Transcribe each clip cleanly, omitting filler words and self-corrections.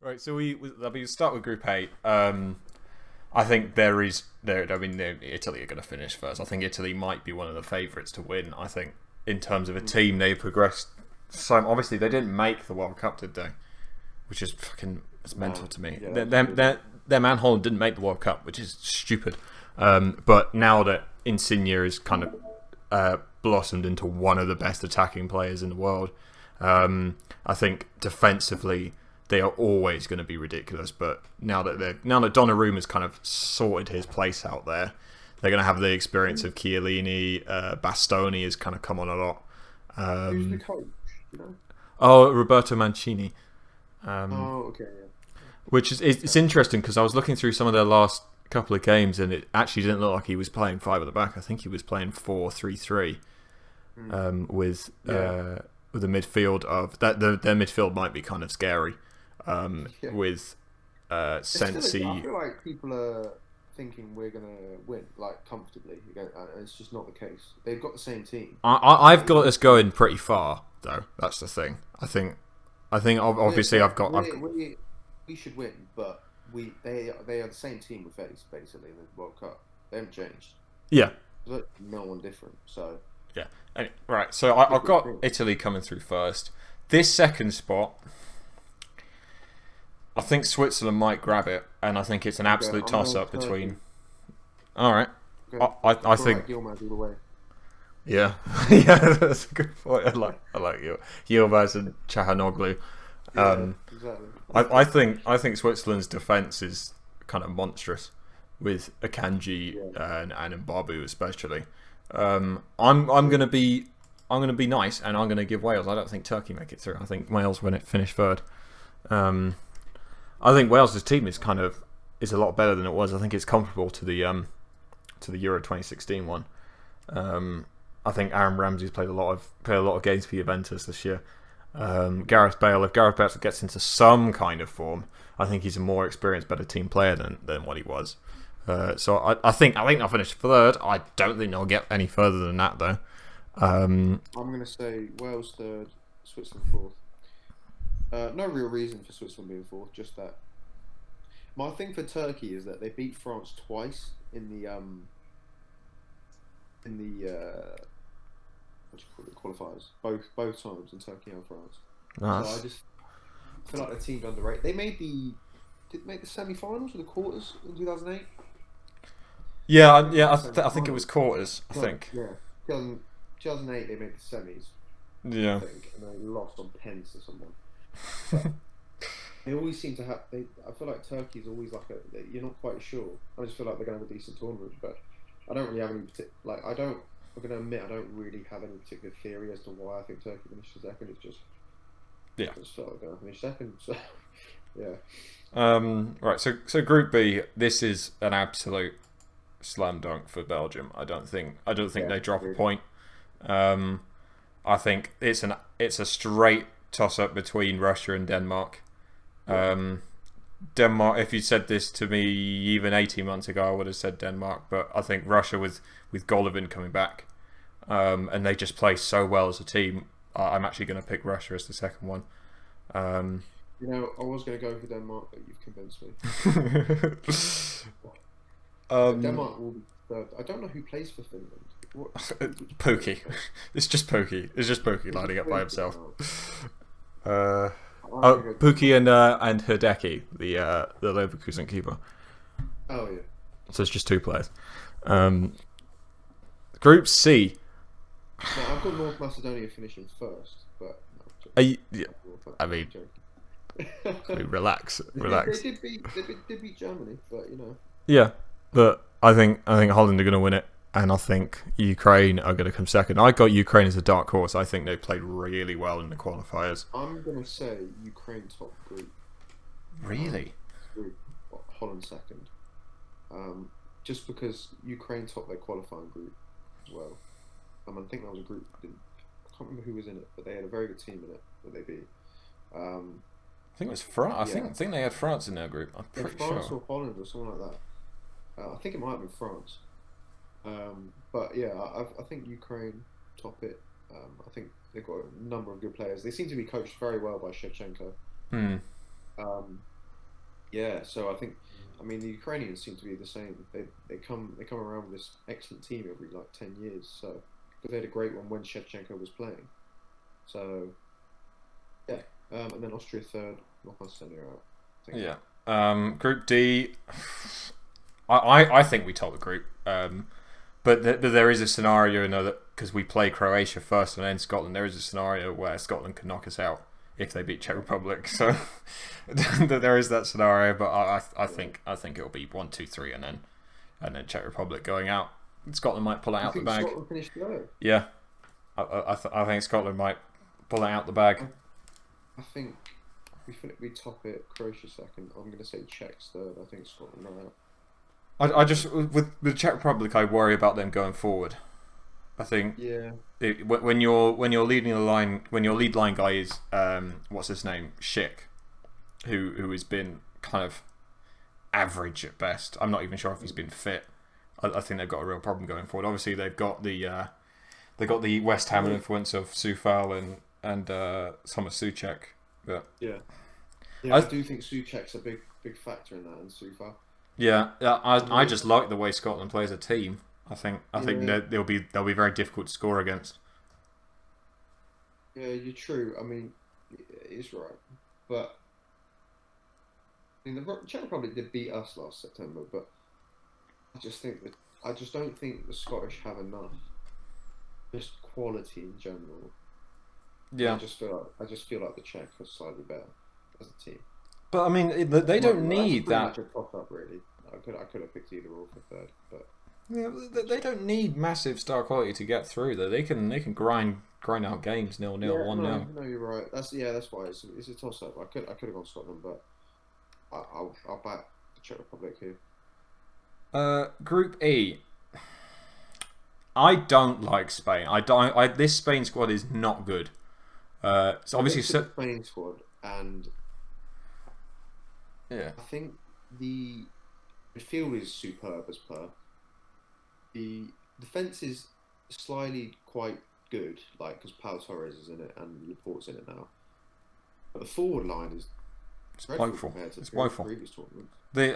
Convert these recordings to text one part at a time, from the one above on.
Right, so we start with Group A. I think Italy are going to finish first. I think Italy might be one of the favourites to win. I think in terms of a team, they progressed. So obviously they didn't make the World Cup, did they? Which is fucking it's mental to me. Yeah, Their man Holland didn't make the World Cup, which is stupid. But now that Insigne is kind of blossomed into one of the best attacking players in the world, I think defensively they are always going to be ridiculous. But now that Donnarumma's kind of sorted his place out there, they're going to have the experience of Chiellini. Bastoni has kind of come on a lot. who's the coach? You know? Oh, Roberto Mancini. Oh, okay. Yeah. Which is it's interesting because I was looking through some of their last couple of games and it actually didn't look like he was playing five at the back. I think he was playing 4-3-3 with the midfield of that. Their midfield might be kind of scary with Sensi. I feel like people are thinking we're gonna win like comfortably again, and it's just not the case. They've got the same team. I've got us going pretty far though. That's the thing. I think obviously We should win, but they are the same team we faced basically in the World Cup. They haven't changed. Yeah. There's no one different. So yeah. Anyway, right. So I've got Italy coming through first. This second spot, I think Switzerland might grab it, and I think it's an absolute toss-up between. All right. I think. Yilmaz all the way. Yeah, yeah, that's a good point. I like you, Yilmaz and Chahanoglu. Exactly. I think Switzerland's defense is kind of monstrous with Akanji and Mbabu especially. I'm gonna be nice and I'm gonna give Wales. I don't think Turkey make it through. I think Wales finish third. I think Wales' team is a lot better than it was. I think it's comparable to the Euro 2016 one. I think Aaron Ramsey's played a lot of games for Juventus this year. If Gareth Bale gets into some kind of form, I think he's a more experienced, better team player than what he was. So I think they'll finish third. I don't think they'll get any further than that though. I'm going to say Wales third, Switzerland fourth. No real reason for Switzerland being fourth, just that. My thing for Turkey is that they beat France twice in the what do you call it, qualifiers. Both times in Turkey and France. Nice. So I just feel like the team's underrated. They made did make the semi-finals or the quarters in 2008. Yeah. I think it was quarters. I think. Yeah. 2008 they made the semis. Yeah. I think, and they lost on pens to someone. But they always seem to have. I feel like Turkey's always like you're not quite sure. I just feel like they're going to have a decent tournament, but I don't really have any I'm going to admit I don't really have any particular theory as to why I think Turkey finished second. It's just I just felt like they're going to finish second. So yeah. Right. So Group B. This is an absolute slam dunk for Belgium. I don't think they drop a point. I think it's a straight toss up between Russia and Denmark. Denmark. If you said this to me even 18 months ago, I would have said Denmark. But I think Russia with Golovin coming back, and they just play so well as a team. I'm actually going to pick Russia as the second one. You know, I was going to go for Denmark, but you've convinced me. Denmark will be third. I don't know who plays for Finland. Pookie. It's just Pookie. It's just Pookie lining up by himself. Pookie and Hideki, the Leverkusen keeper. Oh yeah. So it's just two players. Group C. No, I've got North Macedonia finishing first, but I mean, relax. They did beat Germany, but you know. Yeah, but I think Holland are going to win it, and I think Ukraine are going to come second. I got Ukraine as a dark horse. I think they played really well in the qualifiers. I'm going to say Ukraine top group. Really? Holland second. Just because Ukraine top their qualifying group as well. I think that was a group. I can't remember who was in it, but they had a very good team in it that they beat. I think it was France. I think they had France in their group. I'm pretty France sure. or Holland or something like that. I think it might have been France. But yeah, I think Ukraine top it. I think they've got a number of good players. They seem to be coached very well by Shevchenko. Yeah, so I mean, the Ukrainians seem to be the same. They come around with this excellent team every like 10 years. So because they had a great one when Shevchenko was playing. So yeah, and then Austria third, North Macedonia out. I think. Yeah. Group D. I think we top the group. But there is a scenario, that because we play Croatia first and then Scotland, there is a scenario where Scotland can knock us out if they beat Czech Republic. So there is that scenario. But I think it'll be 1, 2, 3, and then Czech Republic going out. Scotland might pull it out the bag. Scotland finished low. Yeah, I think Scotland might pull it out the bag. I think we top it. Croatia second. I'm going to say Czechs third. I think Scotland are out. I just with the Czech Republic, I worry about them going forward. I think when you're leading the line, when your lead line guy is what's his name, Schick, who has been kind of average at best. I'm not even sure if he's been fit. I think they've got a real problem going forward. Obviously, they've got the West Ham influence of Soufal and Thomas Souček. But I do think Souček's a big factor in that, and Soufal. Yeah, I just like the way Scotland plays a team. I think they'll be very difficult to score against. Yeah, you're true. I mean, it is right, but I mean, the Czech Republic did beat us last September, but I just don't think the Scottish have enough, just quality in general. Yeah, I just feel like the Czech are slightly better as a team. But I mean, they don't need that. Much a toss-up, really. I could have picked either or for third, but yeah, they don't need massive star quality to get through. Though they can grind out games 0-0, 1-0. No, you're right. That's why it's a toss-up. I could have gone Scotland, but I'll back the Czech Republic here. Group E. I don't like Spain. This Spain squad is not good. So obviously, Spain squad, and yeah, I think the midfield is superb as per. The defense is slightly quite good, like because Pau Torres is in it and Laporte's in it now. But the forward line is woeful. It's woeful. Previous tournaments. They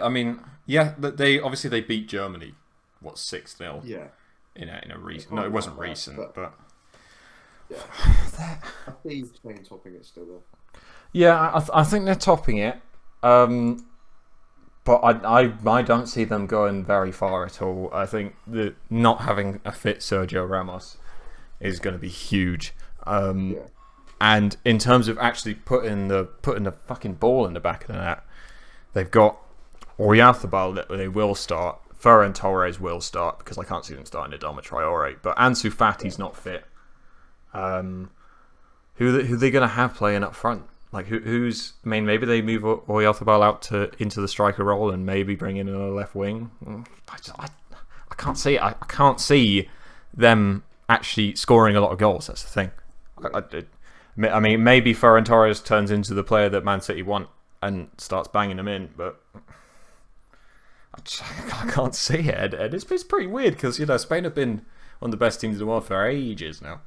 obviously they beat Germany, 6-0. Yeah. In a recent. No, it wasn't recent, but yeah. I see Spain topping it still though. Yeah, I think they're topping it. But I don't see them going very far at all. I think that not having a fit Sergio Ramos is going to be huge. And in terms of actually putting the fucking ball in the back of the net, they've got Oyarzabal that they will start. Ferran Torres will start because I can't see them starting Adama Traore. But Ansu Fati's not fit. Who are they going to have playing up front? Like who's? I mean, maybe they move Oyarzabal out into the striker role and maybe bring in another left wing. I can't see it. I can't see them actually scoring a lot of goals. That's the thing. I mean, maybe Ferran Torres turns into the player that Man City want and starts banging them in, but I can't see it. And it's pretty weird because Spain have been one of the best teams in the world for ages now.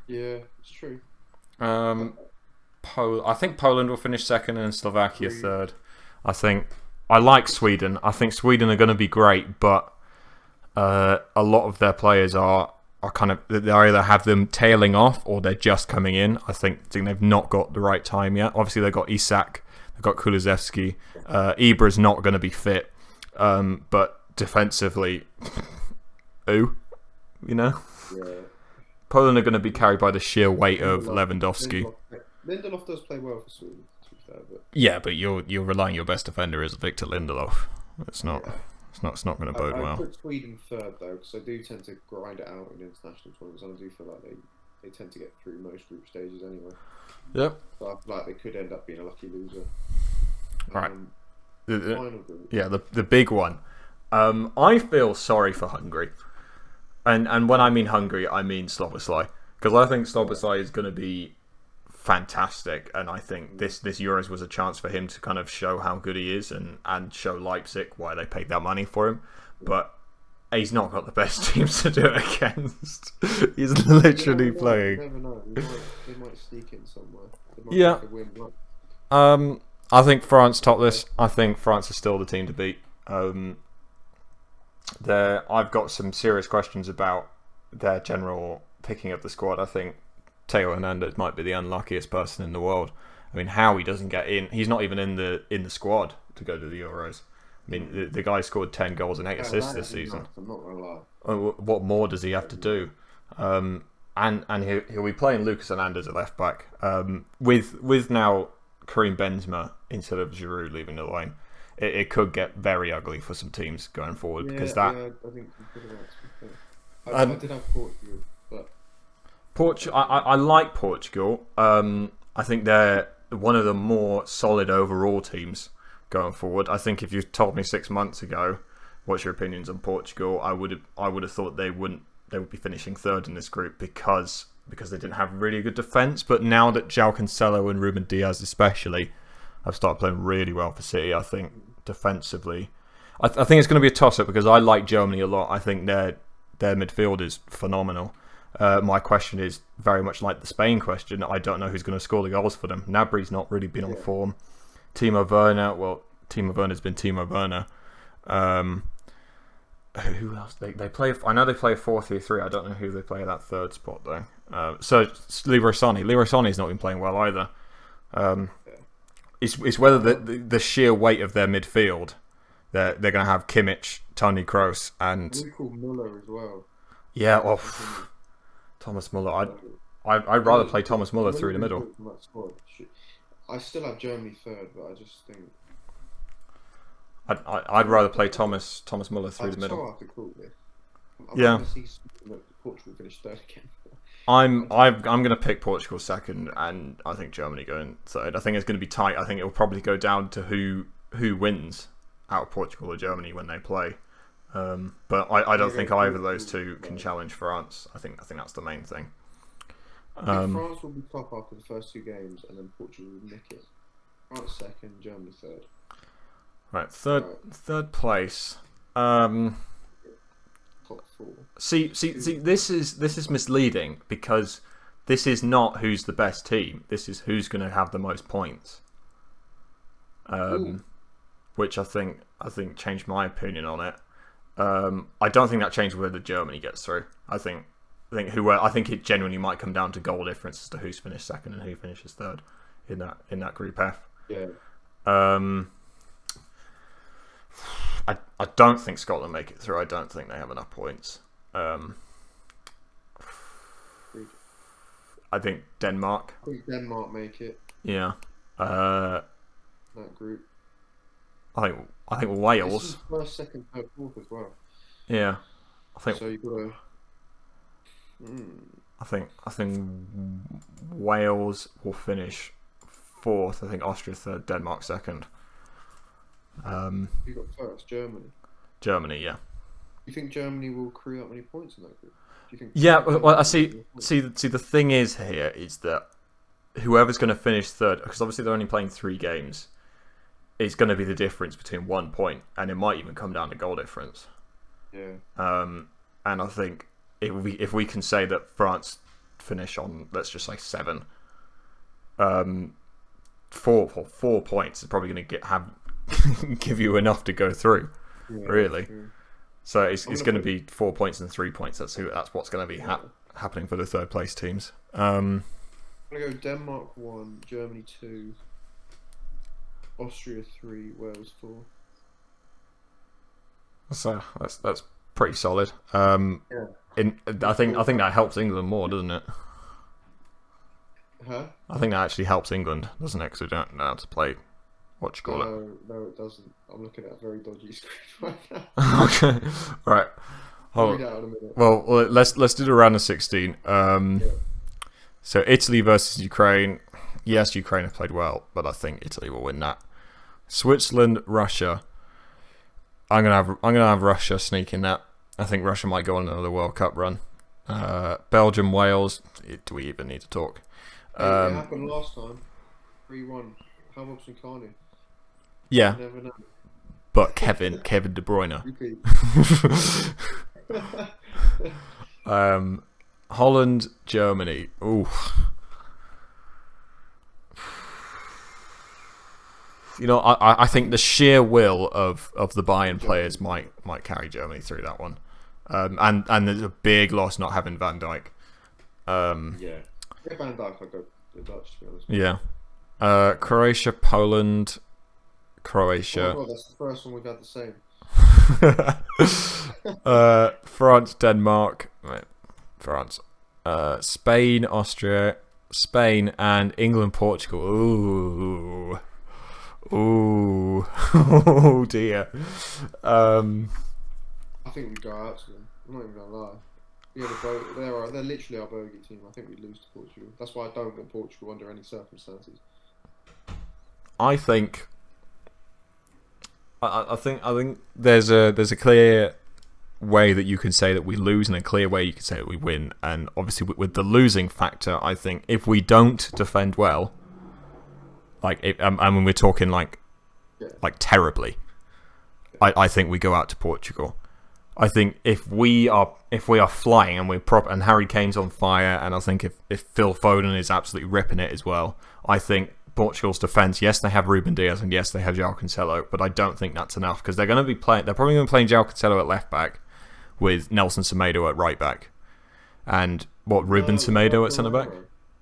Yeah, it's true. I think Poland will finish second and Slovakia third. I like Sweden. I think Sweden are going to be great, but a lot of their players are kind of, they either have them tailing off or they're just coming in. I think they've not got the right time yet. Obviously, they've got Isak, they've got Kulusevski. Ibra's not going to be fit, but defensively, Yeah. Poland are going to be carried by the sheer weight of Lewandowski. Lindelof does play well for Sweden, to be fair, but yeah, but you're relying your best defender is Victor Lindelof. It's not going to bode well. I put Sweden third though, because I do tend to grind it out in international tournaments, and I do feel like they tend to get through most group stages anyway. Yep. So I feel like they could end up being a lucky loser. Right. Final group. Yeah, the big one. I feel sorry for Hungary, and when I mean Hungary, I mean Szoboszlai, because I think Szoboszlai is going to be fantastic, and I think this Euros was a chance for him to kind of show how good he is and show Leipzig why they paid that money for him. But he's not got the best teams to do it against. He's literally playing. You never know. They might sneak in somewhere. They might Yeah. make a win. I think France topless. I think France is still the team to beat. I've got some serious questions about their general picking up the squad. I think Theo Hernandez might be the unluckiest person in the world. I mean, how he doesn't get in? He's not even in the squad to go to the Euros. I mean, the guy scored 10 goals and 8 assists this season. I'm not gonna lie. What more does he have to do? And he'll be playing Lucas Hernandez at left back. With now Karim Benzema instead of Giroud leaving the line, it could get very ugly for some teams going forward because that. Yeah, I think I did have Portugal, but I like Portugal. I think they're one of the more solid overall teams going forward. I think if you told me 6 months ago, what's your opinions on Portugal, I would have thought they would be finishing third in this group because they didn't have really good defence. But now that João Cancelo and Ruben Diaz especially have started playing really well for City, I think defensively, I think it's going to be a toss-up because I like Germany a lot. I think their midfield is phenomenal. My question is very much like the Spain question. I don't know who's going to score the goals for them. Gnabry's not really been on form. Timo Werner's been Timo Werner. Who else? They play. I know they play a 4-3-3. I don't know who they play at that third spot though. So Leroy Sané's not been playing well either. It's whether the sheer weight of their midfield. They're going to have Kimmich, Toni Kroos, and Müller as well. Yeah, Thomas Müller. I'd rather play Thomas Müller through the middle. I still have Germany third, but I just think I'd rather play Thomas Müller through the middle. So hard to call this. Yeah. Portugal finished third again. I'm going to pick Portugal second, and I think Germany going third. I think it's going to be tight. I think it will probably go down to who wins out of Portugal or Germany when they play. But I don't think either of those two can challenge France. I think that's the main thing. I think France will be top after the first two games, and then Portugal will nick it. France second, Germany third. Right, third place. Top four. See, this is misleading because this is not who's the best team. This is who's going to have the most points. Which I think changed my opinion on it. I don't think that changed whether Germany gets through. I think it genuinely might come down to goal difference as to who's finished second and who finishes third in that group F. Yeah. I don't think Scotland make it through. I don't think they have enough points. I think Denmark. I think Denmark make it. Yeah. That group. I think Wales. This is first, second, third, fourth as well. Yeah. I think. So you've got to. I think Wales will finish fourth. I think Austria third, Denmark second. You got first Germany. Germany, yeah. You think Germany will create up many points in that group? Do you think? Yeah, well, I see. The thing is here is that whoever's going to finish third, because obviously they're only playing 3 games, is going to be the difference between 1 point, and it might even come down to goal difference. Yeah. And I think if we can say that France finish on, let's just say 7, 4 points is probably going to give you enough to go through, really. So it's going to be 4 points and 3 points. That's what's going to be happening for the third place teams. I'm going to go Denmark 1, Germany 2, Austria 3, Wales 4. That's pretty solid. I think that helps England more, doesn't it? Huh? I think that actually helps England, doesn't it? Because we don't know how to play. What you call it? No, it doesn't. I'm looking at a very dodgy screen right now. Okay, right. Well, let's do the round of 16. So Italy versus Ukraine. Yes, Ukraine have played well, but I think Italy will win that. Switzerland, Russia. I'm gonna have Russia sneaking that. I think Russia might go on another World Cup run. Belgium, Wales. Do we even need to talk? It happened last time. 3-1. Hamilton and Carney. Yeah. You never know. But Kevin De Bruyne. Holland, Germany. Ooh. I think the sheer will of the Bayern players might carry Germany through that one, and there's a big loss not having Van Dijk. Yeah, Van Dijk. I go the Dutch, to be honest. Yeah, Croatia, Poland, Croatia. Oh, that's the first one we've had the same. France, Denmark, France, Spain, Austria, Spain, and England, Portugal. Ooh. Oh dear. I think we go out to them. I'm not even gonna lie. Yeah, they're literally our bogey team. I think we'd lose to Portugal. That's why I don't want Portugal under any circumstances. I think there's a clear way that you can say that we lose and a clear way you can say that we win. And obviously with the losing factor, I think if we don't defend well, I mean we're talking like terribly, I think we go out to Portugal. I think if we are flying and we're and Harry Kane's on fire, and I think if Phil Foden is absolutely ripping it as well, I think Portugal's defence, yes, they have Ruben Diaz and yes, they have João Cancelo, but I don't think that's enough because they're going to be playing. They're probably going to be playing João Cancelo at left back with Nelson Semedo at right back, and Ruben Semedo at centre back.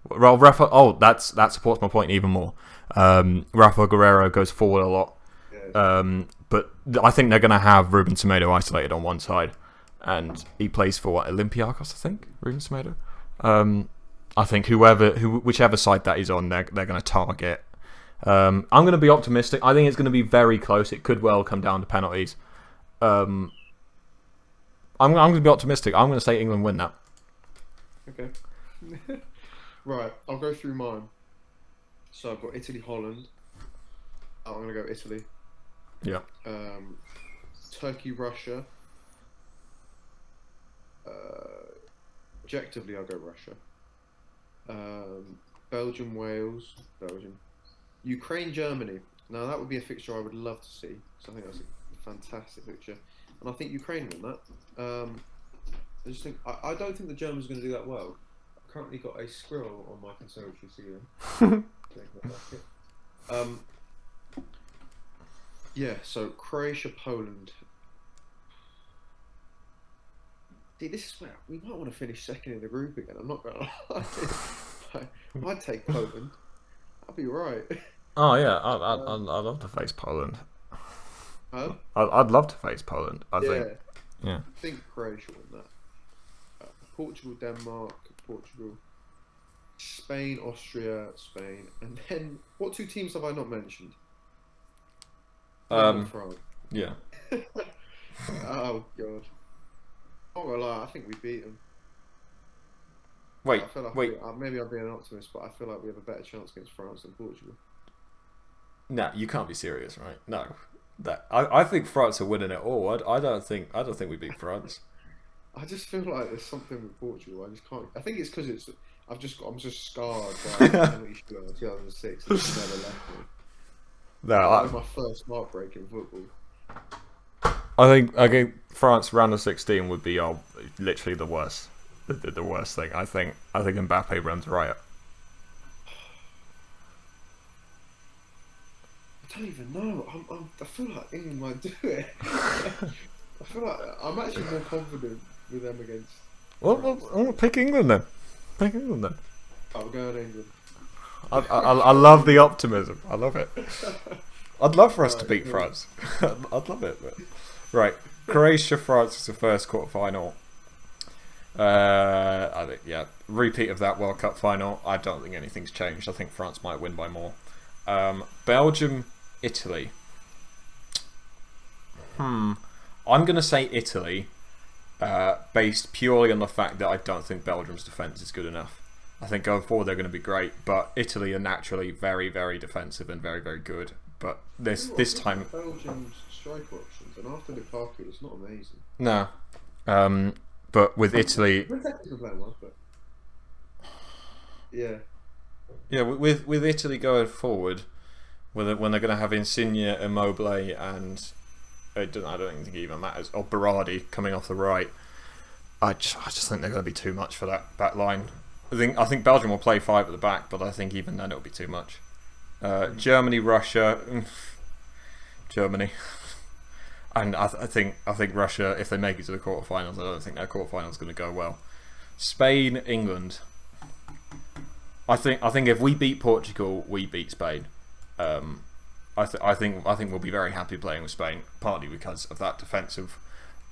Well, Rafa. Oh, that supports my point even more. Rafa Guerreiro goes forward a lot. But I think they're going to have Ruben Semedo isolated on one side, and he plays for Olympiacos, I think. Ruben Semedo. I think whichever side that he's on, they're going to target. I'm going to be optimistic. I think it's going to be very close. It could well come down to penalties. I'm going to be optimistic. I'm going to say England win that. Okay. Right, I'll go through mine. So I've got Italy, Holland. I'm going to go Italy. Yeah. Turkey, Russia. Objectively, I'll go Russia. Belgium, Wales. Belgium. Ukraine, Germany. Now, that would be a fixture I would love to see. So I think that's a fantastic fixture. And I think Ukraine won that. I don't think the Germans are going to do that well. I've currently got a squirrel on my conservatory ceiling. Yeah, so Croatia, Poland. See, this is where we might want to finish second in the group again. I'm not going to lie. I'd take Poland. I'd be right. Oh yeah, I'd love to face Poland. Huh? I'd love to face Poland. I think Croatia won that. Portugal, Denmark, Portugal. Spain, Austria, Spain, and then what two teams have I not mentioned? France. Yeah. Oh god. Not gonna lie, I think we beat them. Wait. Maybe I'm being an optimist, but I feel like we have a better chance against France than Portugal. No, you can't be serious, right? No. I think France are winning it all. I don't think we beat France. I just feel like there's something with Portugal. I just can't. I think it's because I'm just scarred by the penalty shootout in 2006. It's never left me. No, that was my first heartbreak in football. I think France round of 16 would be literally the worst. The worst thing. I think Mbappe runs riot. I don't even know. I feel like England might do it. I feel like I'm actually more confident with them against. Well, pick England then. Pick England then. I'm going England. I love the optimism. I love it. I'd love for us to beat France. I'd love it. But... Right, Croatia, France is the first quarter-final. I think repeat of that World Cup final. I don't think anything's changed. I think France might win by more. Belgium, Italy. I'm going to say Italy, based purely on the fact that I don't think Belgium's defence is good enough. I think going forward they're going to be great, but Italy are naturally very, very defensive and very, very good. But this time, Belgium's striker options, and after Lukaku, it's not amazing. No, but with Italy, with Italy going forward, when they're going to have Insigne, Immobile, and I don't think it even matters, or Berardi coming off the right. I just think they're going to be too much for that back line. I think Belgium will play 5 at the back, but I think even then it'll be too much. Germany, Russia. Germany. And I think Russia, if they make it to the quarterfinals, I don't think their quarterfinals is going to go well. Spain, England. I think if we beat Portugal, we beat Spain. I think we'll be very happy playing with Spain, partly because of that defensive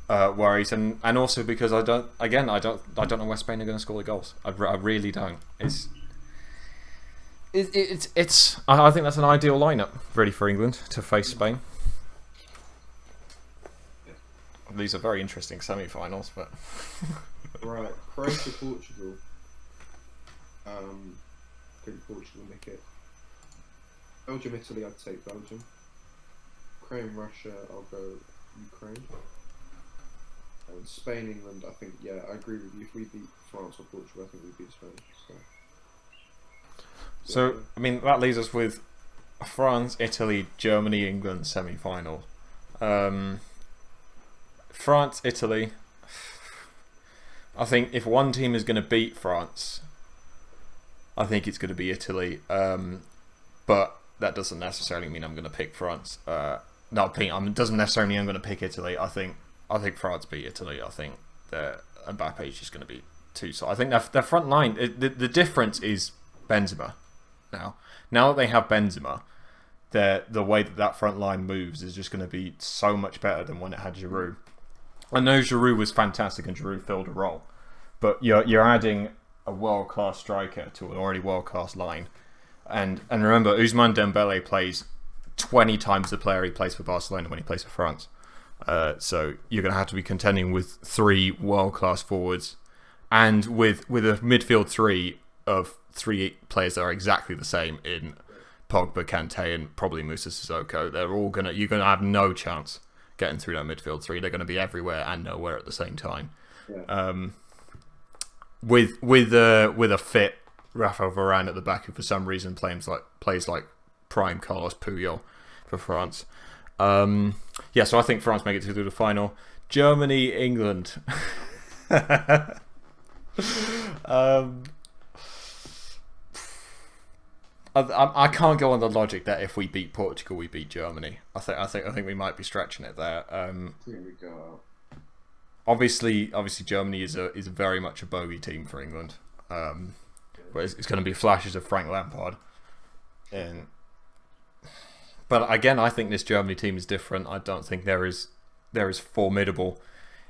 worries, and also because I don't know where Spain are going to score the goals. I really don't. I think that's an ideal lineup really for England to face Spain. These are very interesting semi-finals, but right, Croatia, Portugal. I think Portugal nick it. Belgium, Italy. I'd take Belgium. Ukraine, Russia. I'll go Ukraine. And Spain, England. I think I agree with you. If we beat France or Portugal, I think we beat Spain. So I mean that leaves us with France, Italy, Germany, England semi-final. France, Italy. I think if one team is going to beat France, I think it's going to be Italy. But that doesn't necessarily mean I'm going to pick France. It doesn't necessarily mean I'm going to pick Italy. I think France beat Italy. I think that Mbappe is just going to be too. So I think their front line. The difference is Benzema. Now that they have Benzema, the way that front line moves is just going to be so much better than when it had Giroud. I know Giroud was fantastic and Giroud filled a role, but you're adding a world-class striker to an already world-class line. And remember, Ousmane Dembele plays 20 times the player he plays for Barcelona when he plays for France. So you're going to have to be contending with 3 world-class forwards and with a midfield 3 of 3 players that are exactly the same in Pogba, Kante, and probably Moussa Sissoko. You're going to have no chance getting through that midfield 3. They're going to be everywhere and nowhere at the same time. Yeah. With a fit Rafael Varane at the back, who for some reason plays like prime Carlos Puyol for France. So I think France make it through the final. Germany, England. I can't go on the logic that if we beat Portugal, we beat Germany. I think we might be stretching it there. Here we go. Obviously, Germany is very much a bogey team for England. But it's going to be flashes of Frank Lampard. But again, I think this Germany team is different. I don't think they're as formidable,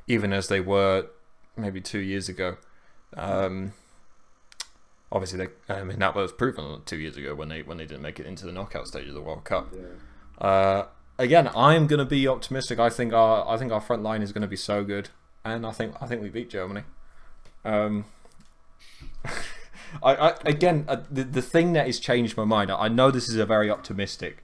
even as they were maybe 2 years ago. Obviously, that was proven 2 years ago when they didn't make it into the knockout stage of the World Cup. Yeah. Again, I'm going to be optimistic. I think our front line is going to be so good, and I think we beat Germany. The thing that has changed my mind. I know this is a very optimistic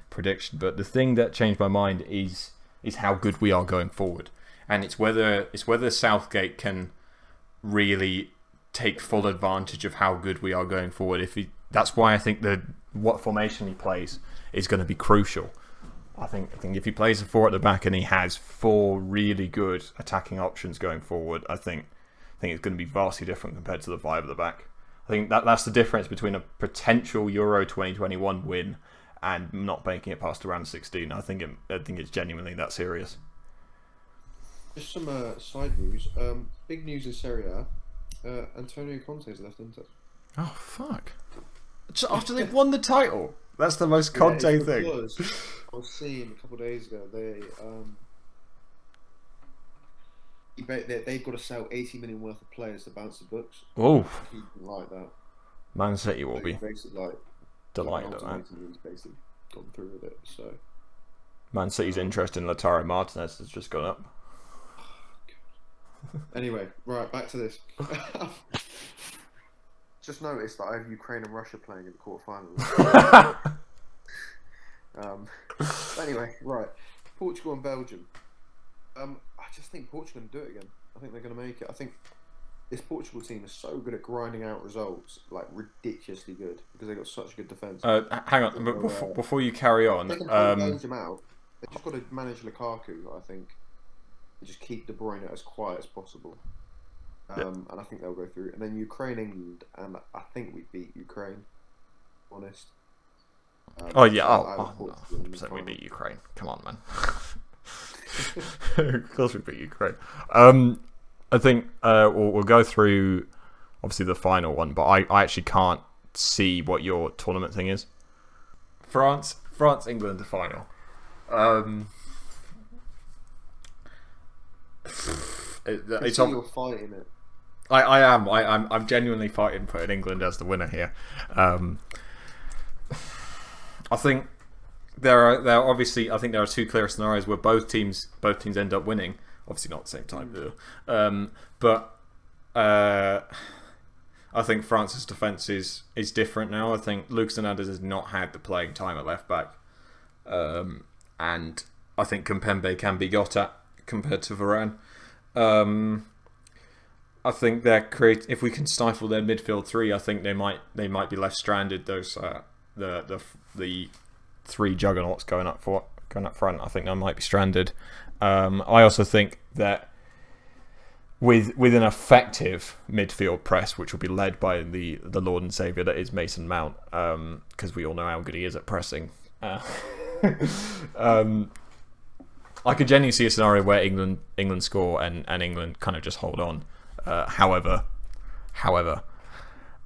prediction, but the thing that changed my mind is how good we are going forward, and it's whether Southgate can really take full advantage of how good we are going forward. That's why I think what formation he plays is going to be crucial. I think if he plays a 4 at the back and he has 4 really good attacking options going forward, I think it's going to be vastly different compared to the 5 at the back. I think that's the difference between a potential Euro 2021 win and not making it past the round of 16. I think it's genuinely that serious. Just some side news. Big news in Serie A. Antonio Conte has left Inter. Oh fuck! After they've won the title, that's the most Conte thing. I was seeing a couple of days ago they've got to sell 80 million worth of players to bounce the books. Oh, like that. Man City will be basically delighted at that. He's basically gone through with it. So Man City's interest in Lautaro Martinez has just gone up. Anyway, right, back to this. Just noticed that I have Ukraine and Russia playing in the quarterfinals. Anyway, right, Portugal and Belgium. I just think Portugal can do it again. I think they're going to make it. I think this Portugal team is so good at grinding out results, like ridiculously good, because they've got such good defence. Hang on, before you carry on, they can hold Belgium out. They've just got to manage Lukaku, I think. Just keep De Bruyne as quiet as possible, and I think they'll go through. And then Ukraine, England, and I think we beat Ukraine. Honest. Oh yeah, I have oh, Portugal in the 100% we final. beat Ukraine. Come on, man. Of course we beat Ukraine. I think we'll go through obviously the final one, but I actually can't see what your tournament thing is. France, England, the final. It's You're fighting it. I am. I'm genuinely fighting putting England as the winner here. I think there are obviously. I think there are two clear scenarios where both teams end up winning. Obviously not at the same time, but I think France's defence is different now. I think Lucas Hernandez has not had the playing time at left back, and I think Kimpembe can be got at compared to Varane. I think if we can stifle their midfield three, I think they might be left stranded. Those the three juggernauts going up front. I think they might be stranded. I also think that with an effective midfield press, which will be led by the Lord and Saviour that is Mason Mount, because we all know how good he is at pressing. I could genuinely see a scenario where England score and England kind of just hold on. However,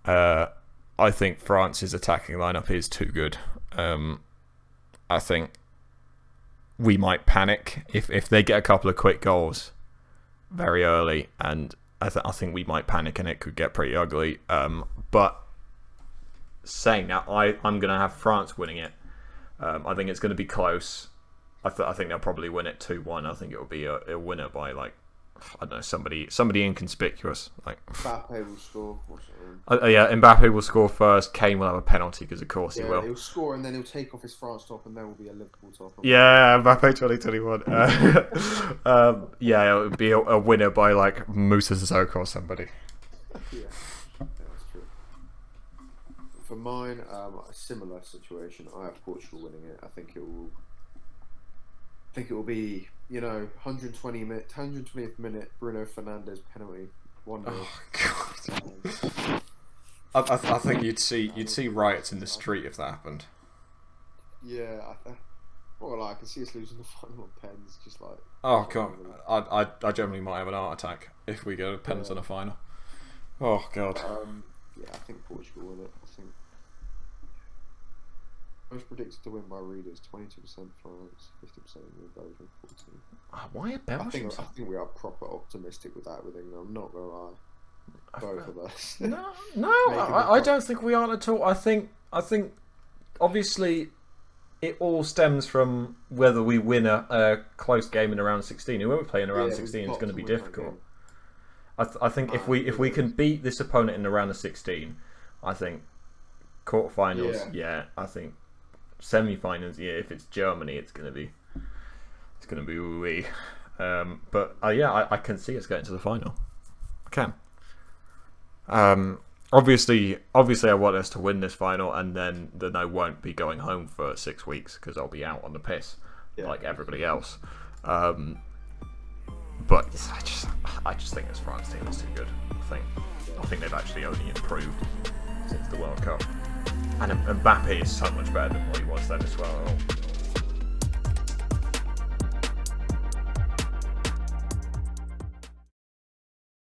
I think France's attacking lineup is too good. I think we might panic if they get a couple of quick goals very early, and I think we might panic and it could get pretty ugly. But saying that, I'm going to have France winning it. I think it's going to be close. I think they'll probably win it 2-1. I think it will be a winner by like, I don't know, somebody inconspicuous. Like Mbappe will score. yeah, Mbappe will score first. Kane will have a penalty because of course he will. He'll score and then he'll take off his France top and there will be a Liverpool top. Yeah, Mbappe 2021. Yeah, it would be a winner by like Moussa Sissoko or somebody. Yeah, that's true. For mine, a similar situation. I have Portugal winning it. I think it will be, 120th minute Bruno Fernandes penalty. 1-0. Oh God! I think you'd see riots in the street if that happened. Yeah, I can see us losing the final on pens. Just like. Oh God! I generally might have an heart attack if we go to pens in a final. Oh God! Yeah, I think Portugal win it. I think. Most predicted to win by readers: 22% France, 50% England, Belgium, 14%. Why are Belgium? I think we are proper optimistic with that with England. I'm not gonna lie. Both of us. No, I don't think we are at all. I think obviously it all stems from whether we win a close game in around 16. Whoever we play in around 16 is going to be difficult. I think if we can beat this opponent in around the 16, I think quarterfinals. Yeah, I think semi-finals. Yeah, if it's Germany, it's going to be wee. But I can see us getting to the final. I can. Obviously, I want us to win this final, and then I won't be going home for 6 weeks because I'll be out on the piss like everybody else. But I just think this France team is too good. I think they've actually only improved since the World Cup, and Mbappe is so much better than what he was then as well.